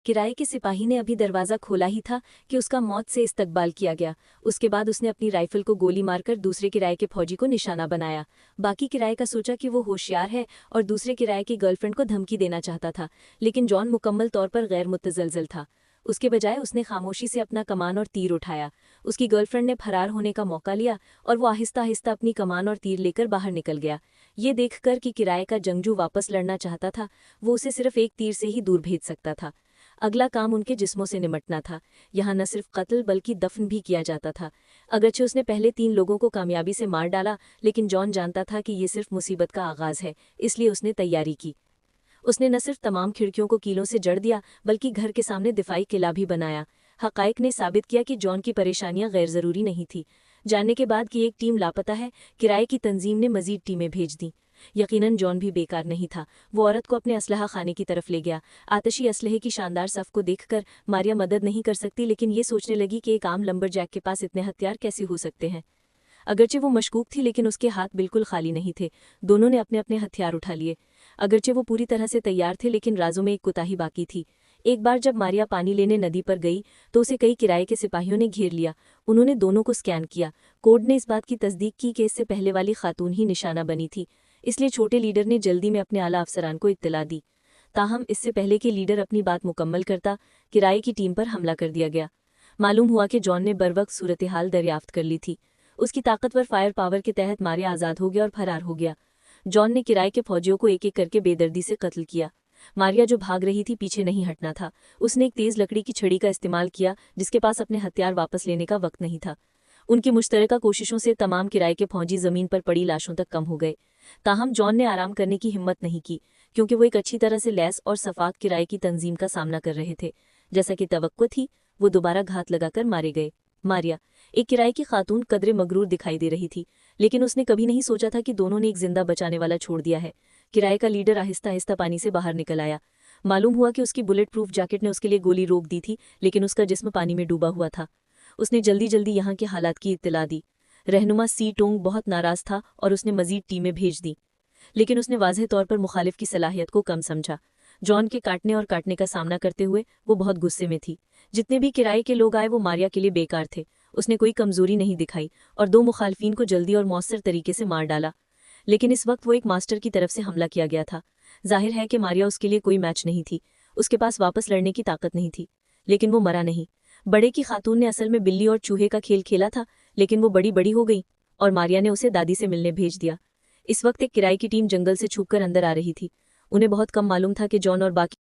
किराए के सिपाही ने अभी दरवाज़ा खोला ही था कि उसका मौत से इस्तकबाल किया गया। उसके बाद उसने अपनी राइफल को गोली मारकर दूसरे किराए के फौजी को निशाना बनाया। बाकी किराए का सोचा कि वो होशियार है और दूसरे किराए की गर्लफ्रेंड को धमकी देना चाहता था, लेकिन जॉन मुकम्मल तौर पर गैर मुतज़लज़ल था। उसके बजाय उसने खामोशी से अपना कमान और तीर उठाया। उसकी गर्लफ्रेंड ने फरार होने का मौका लिया और वो आहिस्ता आहिस्ता अपनी कमान और तीर लेकर बाहर निकल गया। ये देखकर कि किराए का जंगजू वापस लड़ना चाहता था, वो उसे सिर्फ एक तीर से ही दूर भेज सकता था। अगला काम उनके जिस्मों से निमटना था। यहाँ न सिर्फ कत्ल बल्कि दफन भी किया जाता था। अगरचे उसने पहले 3 लोगों को कामयाबी से मार डाला, लेकिन जॉन जानता था कि ये सिर्फ मुसीबत का आगाज़ है, इसलिए उसने तैयारी की। उसने न सिर्फ तमाम खिड़कियों को कीलों से जड़ दिया, बल्कि घर के सामने दिफाई किला भी बनाया। हक़ाइक़ ने साबित किया कि जॉन की परेशानियां गैर ज़रूरी नहीं थी। जानने के बाद कि एक टीम लापता है, किराए की तंजीम ने मज़ीद टीमें भेज दीं। यकीनन जॉन भी बेकार नहीं था। वो औरत को अपने असलहा खाने की तरफ ले गया। आतशी असलहे की शानदार सफ़ को देखकर मारिया मदद नहीं कर सकती, लेकिन ये सोचने लगी कि एक आम लंबरजैक के पास इतने हथियार कैसे हो सकते हैं। अगरचे वो मशकूक थी, लेकिन उसके हाथ बिल्कुल खाली नहीं थे। दोनों ने अपने अपने हथियार उठा लिए। अगरचे वो पूरी तरह से तैयार थे, लेकिन राजों में एक कोताही बाकी थी। एक बार जब मारिया पानी लेने नदी पर गई तो उसे कई किराए के सिपाहियों ने घेर लिया। उन्होंने दोनों को स्कैन किया। कोड ने इस बात की तस्दीक की कि इससे पहले वाली खातून ही निशाना बनी थी, इसलिए छोटे लीडर ने जल्दी में अपने आला अफसरान को इत्तला दी। ताहम इससे पहले कि लीडर अपनी बात मुकम्मल करता, किराए की टीम पर हमला कर दिया गया। मालूम हुआ कि जॉन ने बरवक्त सूरत हाल दरियाफ्त कर ली थी। उसकी ताकतवर फायर पावर के तहत मारिया आज़ाद हो गया और फरार हो गया। जॉन ने किराए के फौजियों को एक एक करके बेदर्दी से कत्ल किया। मारिया जो भाग रही थी, पीछे नहीं हटना था। उसने एक तेज़ लकड़ी की छड़ी का इस्तेमाल किया, जिसके पास अपने हथियार वापस लेने का वक्त नहीं था। उनकी मुश्तरका कोशिशों से तमाम किराए के फौजी ज़मीन पर पड़ी लाशों तक कम हो गए। ताहम जॉन ने आराम करने की हिम्मत नहीं की, क्योंकि वो एक अच्छी तरह से लैस और सफाक किराए की तंजीम का सामना कर रहे थे। जैसा कि तवक्को थी, वो दोबारा घात लगाकर मारे गए। मारिया, एक किराए की खातून, कदरे मगरूर दिखाई दे रही थी, लेकिन उसने कभी नहीं सोचा था कि दोनों ने एक जिंदा बचाने वाला छोड़ दिया है। किराए का लीडर आहिस्ता आहिस्ता पानी से बाहर निकल आया। मालूम हुआ कि उसकी बुलेट प्रूफ जैकेट ने उसके लिए गोली रोक दी थी, लेकिन उसका जिस्म पानी में डूबा हुआ था। उसने जल्दी जल्दी यहाँ के हालात की इत्तला दी। रहनुमा सी टोंग बहुत नाराज था और उसने मजीद टीमें भेज दी, लेकिन उसने वाज़ेह तौर पर मुखालिफ की सलाहियत को कम समझा। जॉन के काटने और काटने का सामना करते हुए वो बहुत गुस्से में थी। जितने भी किराए के लोग आए वो मारिया के लिए बेकार थे। उसने कोई कमजोरी नहीं दिखाई और 2 मुखालफीन को जल्दी और मौसर तरीके से मार डाला। लेकिन इस वक्त वो एक मास्टर की तरफ से हमला किया गया था। जाहिर है कि मारिया उसके लिए कोई मैच नहीं थी। उसके पास वापस लड़ने की ताकत नहीं थी, लेकिन वो मरा नहीं। बड़े की खातून ने असल में बिल्ली और चूहे का खेल खेला था, लेकिन वो बड़ी बड़ी हो गई और मारिया ने उसे दादी से मिलने भेज दिया। इस वक्त एक किराए की टीम जंगल से छुपकर अंदर आ रही थी। उन्हें बहुत कम मालूम था कि जॉन और बाकी